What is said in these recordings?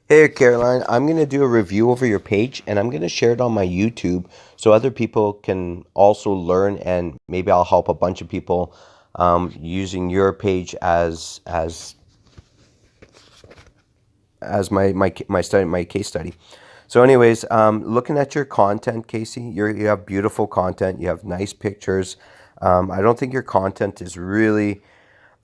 Hey Caroline, I'm going to do a review over your page and I'm going to share it on my YouTube so other people can also learn, and maybe I'll help a bunch of people using your page as my study, my case study. So anyways, looking at your content, Casey, you have beautiful content. You have nice pictures. I don't think your content is really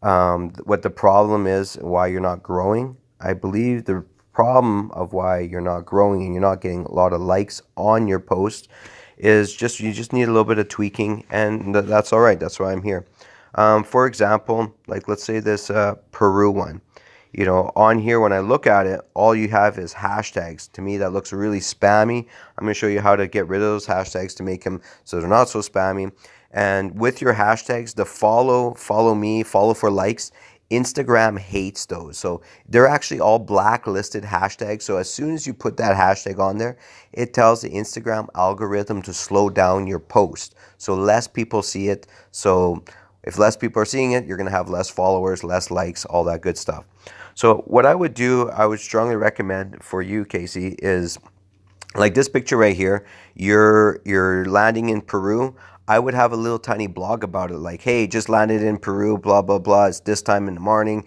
what the problem is, why you're not growing. I believe the problem of why you're not growing and you're not getting a lot of likes on your post is just you just need a little bit of tweaking, and that's all right. That's why I'm here. For example, like let's say this Peru one. You know, on here when I look at it, all you have is hashtags. To me, that looks really spammy. I'm going to show you how to get rid of those hashtags to make them so they're not so spammy. And with your hashtags, the follow me, follow for likes, Instagram hates those. So they're actually all blacklisted hashtags. So as soon as you put that hashtag on there, it tells the Instagram algorithm to slow down your post so less people see it. So if less people are seeing it, you're going to have less followers, less likes, all that good stuff. So what I would do, I would strongly recommend for you, Casey, is like this picture right here. You're landing in Peru. I would have a little tiny blog about it, like, hey, just landed in Peru, blah blah blah. It's this time in the morning.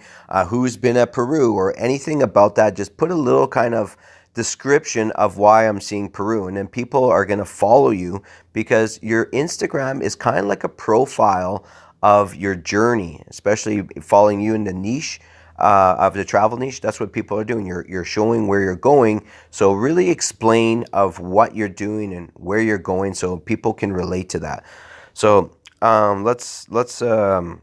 Who's been at Peru or anything about that? Just put a little kind of description of why I'm seeing Peru, and then people are gonna follow you because your Instagram is kind of like a profile of your journey, especially following you in the niche of the travel niche. That's what people are doing. You're showing where you're going. So really explain of what you're doing and where you're going so people can relate to that. So let's I'll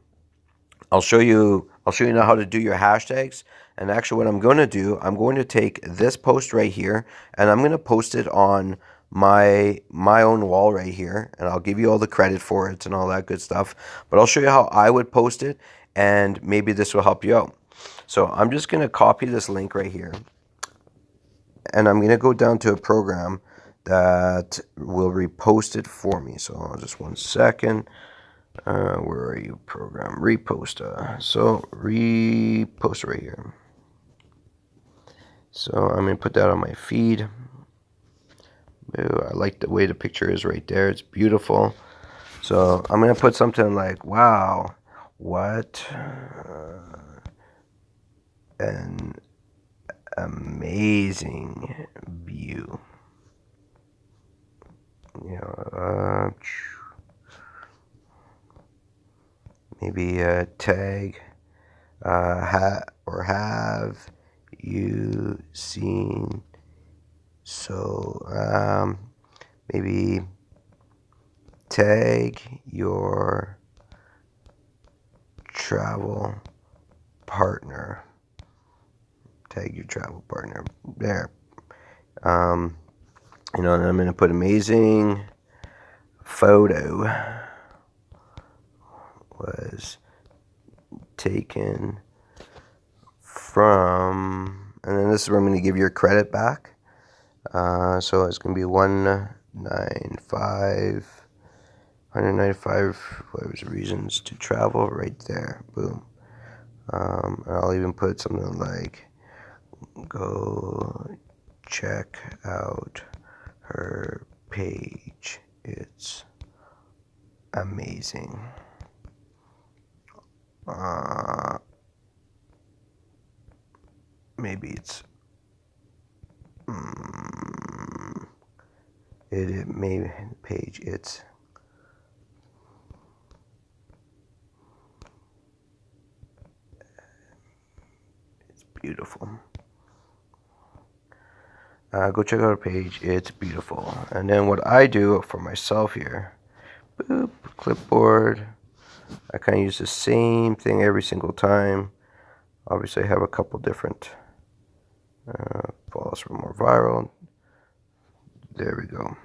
show you now how to do your hashtags. And actually what I'm going to do, I'm going to take this post right here and I'm going to post it on my own wall right here, and I'll give you all the credit for it and all that good stuff. But I'll show you how I would post it, and maybe this will help you out. So I'm just going to copy this link right here, and I'm going to go down to a program that will repost it for me. So just one second. Where are you, program? Repost. So repost right here. So I'm going to put that on my feed. Ooh, I like the way the picture is right there. It's beautiful. So I'm going to put something like, wow, what an amazing view. You know, maybe a tag, have you seen, so maybe tag your travel partner. Tag your travel partner there. And I'm going to put amazing photo was taken from, and then this is where I'm going to give your credit back. So it's going to be 195 reasons to travel right there. Boom. I'll even put something like, go check out her page. It's amazing. Maybe it's it may page. It's beautiful. Go check out our page. It's beautiful. And then what I do for myself here, boop, clipboard. I kind of use the same thing every single time. Obviously, I have a couple different. Follow us for more viral. There we go.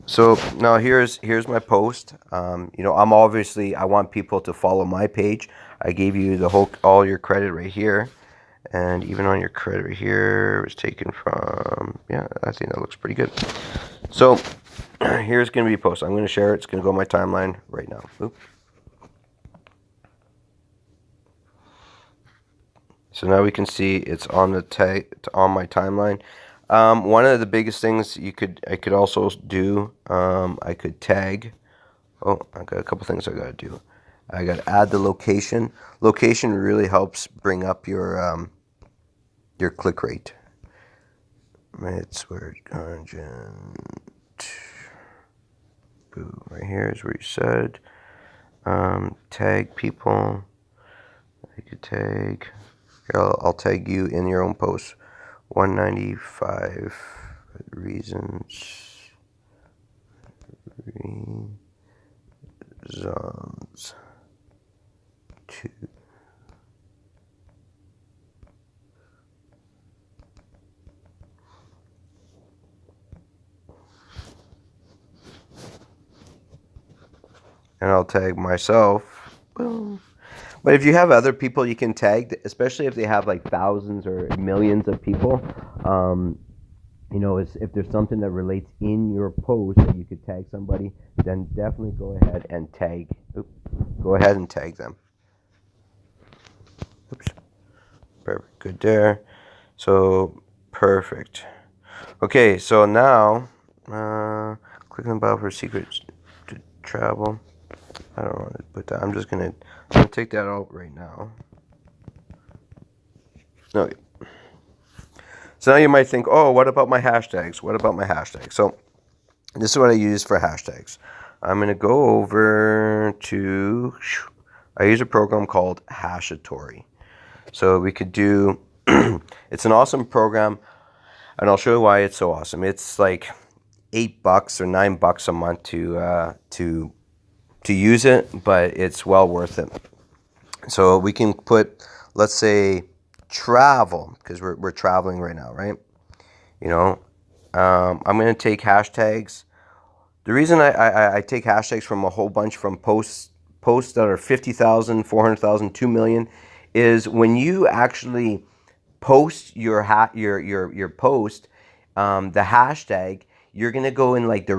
So now here's my post. I'm obviously, I want people to follow my page. I gave you all your credit right here. And even on your credit right here, it was taken from, yeah, I think that looks pretty good. So here's going to be a post. I'm going to share it. It's going to go on my timeline right now. Oop. So now we can see it's on the tag, on my timeline. One of the biggest things I could also do, I could tag. Oh, I got a couple things I gotta do. I gotta add the location. Location really helps bring up your click rate. It's where content. Boom, right here is where you said. Tag people. I could tag. Here, I'll tag you in your own post. 195 reasons. Reasons to. And I'll tag myself. Boom. But if you have other people you can tag, especially if they have like thousands or millions of people, if there's something that relates in your post that you could tag somebody, then definitely go ahead and tag. Go ahead and tag them. Oops. Perfect. Good there. So perfect. Okay, so now click on the button for secrets to travel. I don't want to put that. I'm gonna take that out right now. No. So now you might think, oh, what about my hashtags? What about my hashtags? So this is what I use for hashtags. I'm gonna go over to. I use a program called Hashatory. So we could do. It's an awesome program, and I'll show you why it's so awesome. It's like $8 or $9 a month to use it, but it's well worth it. So we can put, let's say, travel, because we're traveling right now, right? I'm going to take hashtags. The reason I take hashtags from a whole bunch from posts that are 50,000, 400,000, 2 million, is when you actually post your post, the hashtag, you're going to go in like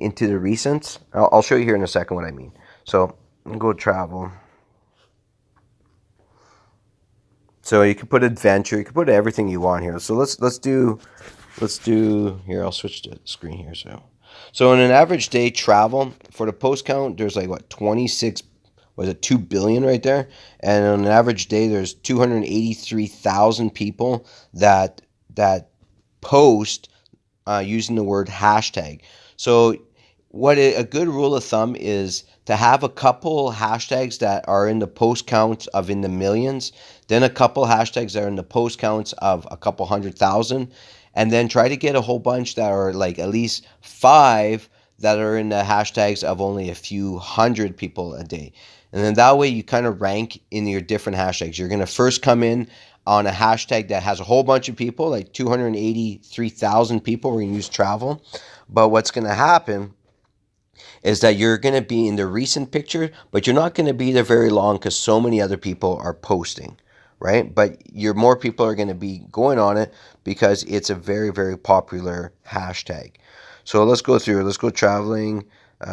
into the recents. I'll show you here in a second what I mean. So I'm going to go travel. So you can put adventure, you can put everything you want here. So let's do here. I'll switch to screen here. So in an average day travel for the post count, there's like what 26, was it 2 billion right there? And on an average day, there's 283,000 people that post using the word hashtag. So what a good rule of thumb is to have a couple hashtags that are in the post counts of in the millions, then a couple hashtags that are in the post counts of a couple 100,000, and then try to get a whole bunch that are like at least 5 that are in the hashtags of only a few hundred people a day. And then that way you kind of rank in your different hashtags. You're going to first come in on a hashtag that has a whole bunch of people, like 283,000 people. We're going to use travel. But what's going to happen is that you're going to be in the recent picture, but you're not going to be there very long because so many other people are posting, right? But more people are going to be going on it because it's a very, very popular hashtag. So let's go through. Let's go traveling,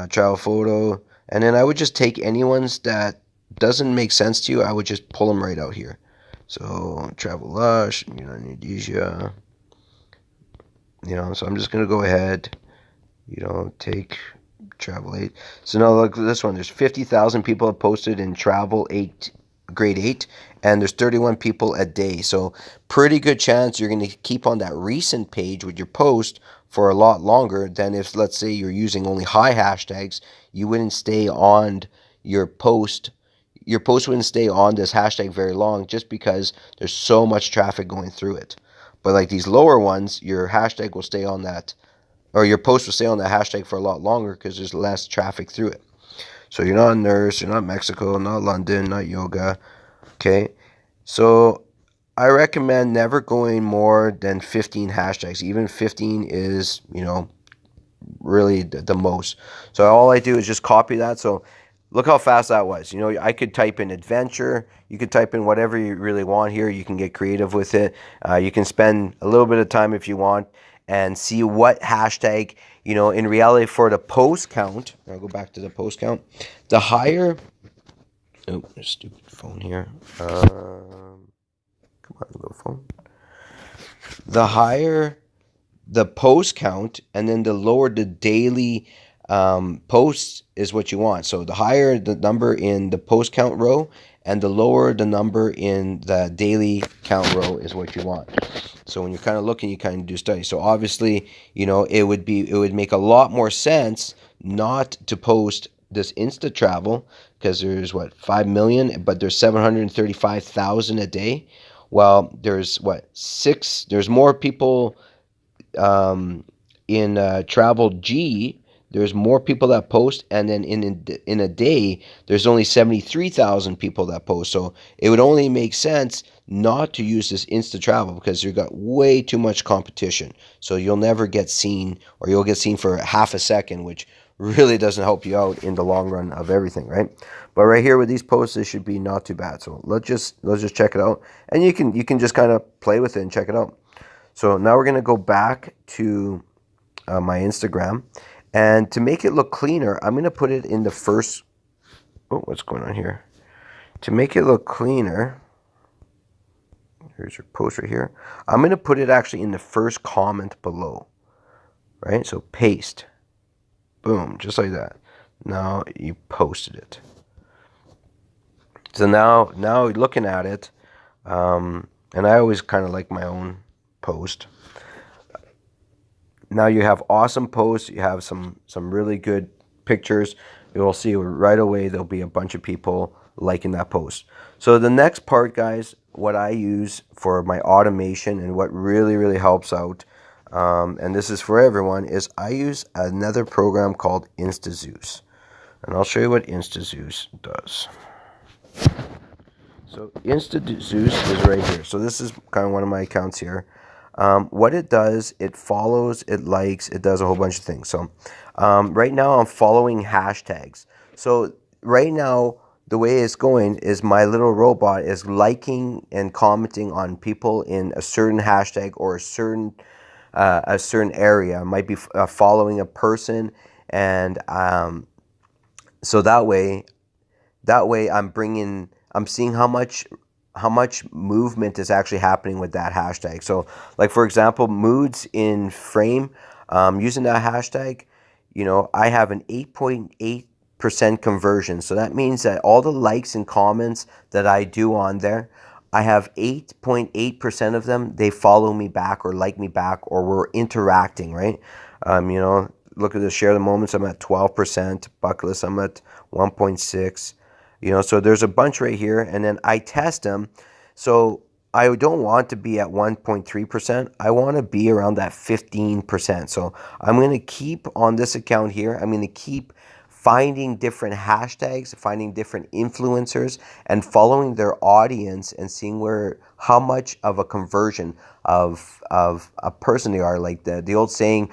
travel photo, and then I would just take anyone's that doesn't make sense to you. I would just pull them right out here. So travel lush, Indonesia. So I'm just going to go ahead, take travel 8. So now look at this one. There's 50,000 people have posted in travel 8, grade 8, and there's 31 people a day. So pretty good chance you're going to keep on that recent page with your post for a lot longer than if, let's say, you're using only high hashtags. You wouldn't stay on your post. Your post wouldn't stay on this hashtag very long just because there's so much traffic going through it. But like these lower ones, your hashtag will stay on that, or your post will stay on that hashtag for a lot longer because there's less traffic through it. So you're not a nurse, you're not Mexico, not London, not yoga. Okay. So I recommend never going more than 15 hashtags. Even 15 is, really the most. So all I do is just copy that. So look how fast that was. I could type in adventure. You could type in whatever you really want here. You can get creative with it. You can spend a little bit of time if you want and see what hashtag, in reality for the post count. I'll go back to the post count. The higher, stupid phone here. come on, little phone. The higher the post count, and then the lower the daily posts is what you want. So the higher the number in the post count row, and the lower the number in the daily count row is what you want. So when you're kind of looking, you kind of do studies. So obviously, it would make a lot more sense not to post this Insta travel, because there's 5 million, but there's 735,000 a day. Well, there's there's more people in Travel G. There's more people that post, and then in a day, there's only 73,000 people that post. So it would only make sense not to use this Insta Travel, because you've got way too much competition. So you'll never get seen, or you'll get seen for half a second, which really doesn't help you out in the long run of everything, right? But right here with these posts, this should be not too bad. So let's just check it out, and you can just kind of play with it and check it out. So now we're going to go back to my Instagram. And to make it look cleaner, I'm going to put it in the first... Oh, what's going on here? To make it look cleaner, here's your post right here. I'm going to put it actually in the first comment below. Right? So paste. Boom, just like that. Now you posted it. So now looking at it, and I always kind of like my own post. Now you have awesome posts. You have some really good pictures. You will see right away there'll be a bunch of people liking that post. So the next part, guys, what I use for my automation and what really helps out, and this is for everyone, is I use another program called InstaZeus. And I'll show you what InstaZeus does. So InstaZeus is right here. So this is kind of one of my accounts here. What it does, it follows, it likes, it does a whole bunch of things. So right now I'm following hashtags. So right now the way it's going is my little robot is liking and commenting on people in a certain hashtag or a certain area. It might be following a person, and so that way I'm seeing how much movement is actually happening with that hashtag. So like, for example, moods in frame, using that hashtag, I have an 8.8% conversion. So that means that all the likes and comments that I do on there, I have 8.8% of them, they follow me back or like me back, or we're interacting, right? Look at the share the moments, I'm at 12%, bucket list, I'm at 1.6. So there's a bunch right here, and then I test them. So I don't want to be at 1.3%. I want to be around that 15%. So I'm going to keep on this account here. I'm going to keep finding different hashtags, finding different influencers, and following their audience and seeing how much of a conversion of a person they are. Like the old saying,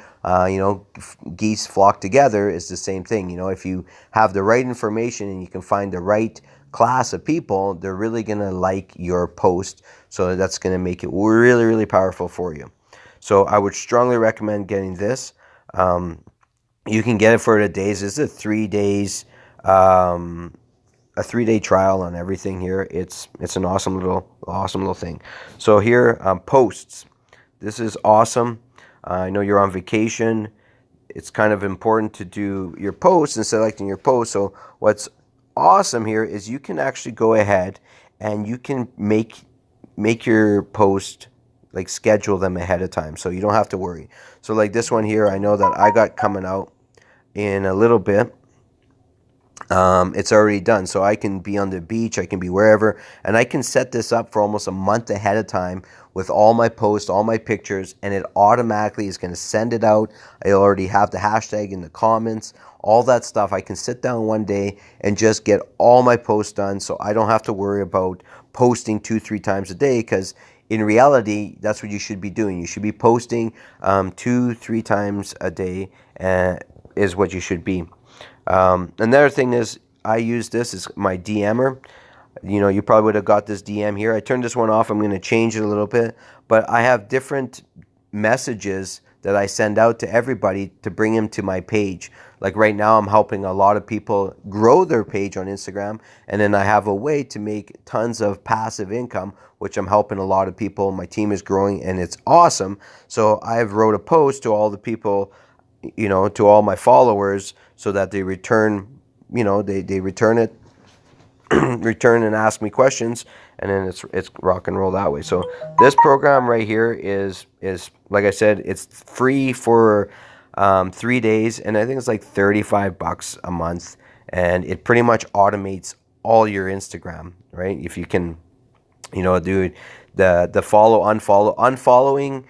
geese flock together, is the same thing. If you have the right information and you can find the right class of people, they're really going to like your post. So that's going to make it really powerful for you. So I would strongly recommend getting this. You can get it for the days. This is 3 days, a 3-day trial on everything here. It's an awesome little thing. So here, posts. This is awesome. I know you're on vacation. It's kind of important to do your posts and selecting your posts. So what's awesome here is you can actually go ahead and you can make your post, like schedule them ahead of time, so you don't have to worry. So like this one here, I know that I got coming out in a little bit. It's already done, so I can be on the beach, I can be wherever, and I can set this up for almost a month ahead of time with all my posts, all my pictures, and it automatically is going to send it out. I already have the hashtag in the comments, all that stuff. I can sit down one day and just get all my posts done, so I don't have to worry about posting 2-3 times a day, because in reality, that's what you should be doing. You should be posting 2-3 times a day, is what you should be. Another thing is, I use this as my DMer. You probably would have got this DM here. I turned this one off. I'm going to change it a little bit, but I have different messages that I send out to everybody to bring them to my page. Like right now, I'm helping a lot of people grow their page on Instagram, and then I have a way to make tons of passive income, which I'm helping a lot of people. My team is growing, and it's awesome. So I've wrote a post to all the people, to all my followers, so that they return, they return it, return and ask me questions, and then it's rock and roll that way. So this program right here is like I said, it's free for 3 days, and I think it's like $35 a month, and it pretty much automates all your Instagram, right? If you can, do the follow, unfollowing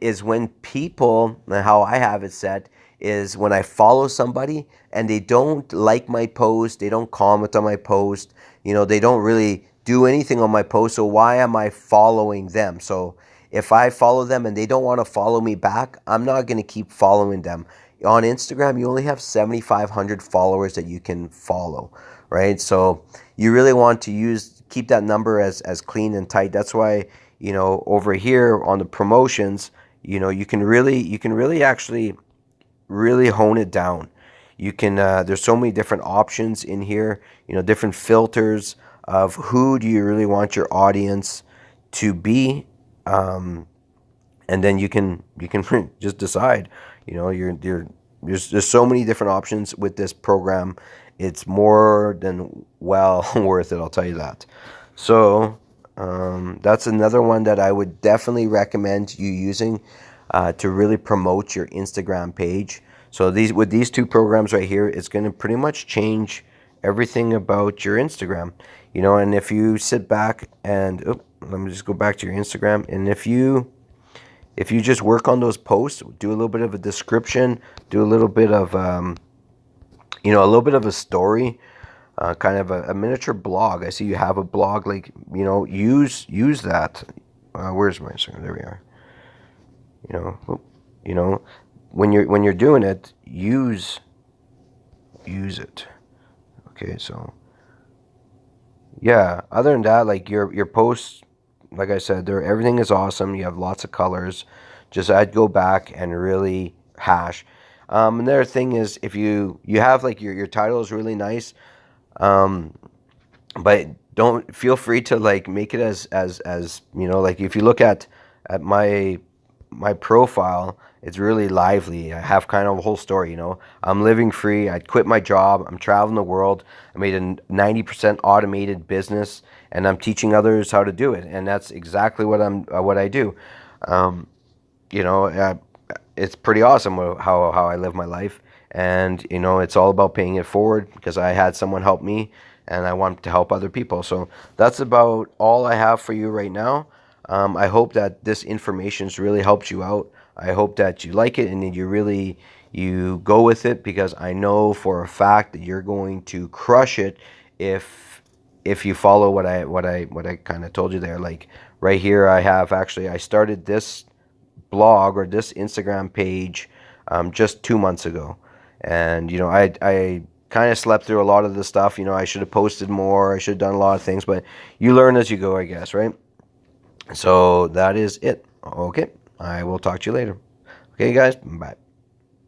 is when people, how I have it set is when I follow somebody and they don't like my post, they don't comment on my post, they don't really do anything on my post. So why am I following them? So if I follow them and they don't want to follow me back, I'm not going to keep following them. On Instagram, you only have 7,500 followers that you can follow, right? So you really want to keep that number as clean and tight. That's why, over here on the promotions, you can really actually really hone it down. You can there's so many different options in here, different filters of who do you really want your audience to be, and then you can just decide. There's so many different options with this program. It's more than well worth it, I'll tell you that. So that's another one that I would definitely recommend you using to really promote your Instagram page. So with these two programs right here, it's going to pretty much change everything about your Instagram. And if you sit back and let me just go back to your Instagram, and if you just work on those posts, do a little bit of a description, do a little bit of a little bit of a story, kind of a miniature blog. I see you have a blog, like, use that. Where's my Instagram? There we are. When you're doing it, use it. Okay, so yeah. Other than that, like your posts, like I said, everything is awesome. You have lots of colors. Just I'd go back and really hash. Another thing is, if you have like your title is really nice, but don't feel free to like make it as like if you look at my profile, it's really lively. I have kind of a whole story. I'm living free. I quit my job. I'm traveling the world. I made a 90% automated business, and I'm teaching others how to do it. And that's exactly what I do. It's pretty awesome how I live my life, and it's all about paying it forward because I had someone help me, and I want to help other people. So that's about all I have for you right now. I hope that this information's really helped you out. I hope that you like it and that you go with it, because I know for a fact that you're going to crush it if you follow what I kind of told you there. Like right here, I started this blog or this Instagram page just 2 months ago, and I kind of slept through a lot of the stuff. I should have posted more. I should have done a lot of things, but you learn as you go, I guess, right? So that is it. Okay, I will talk to you later. Okay, guys, bye.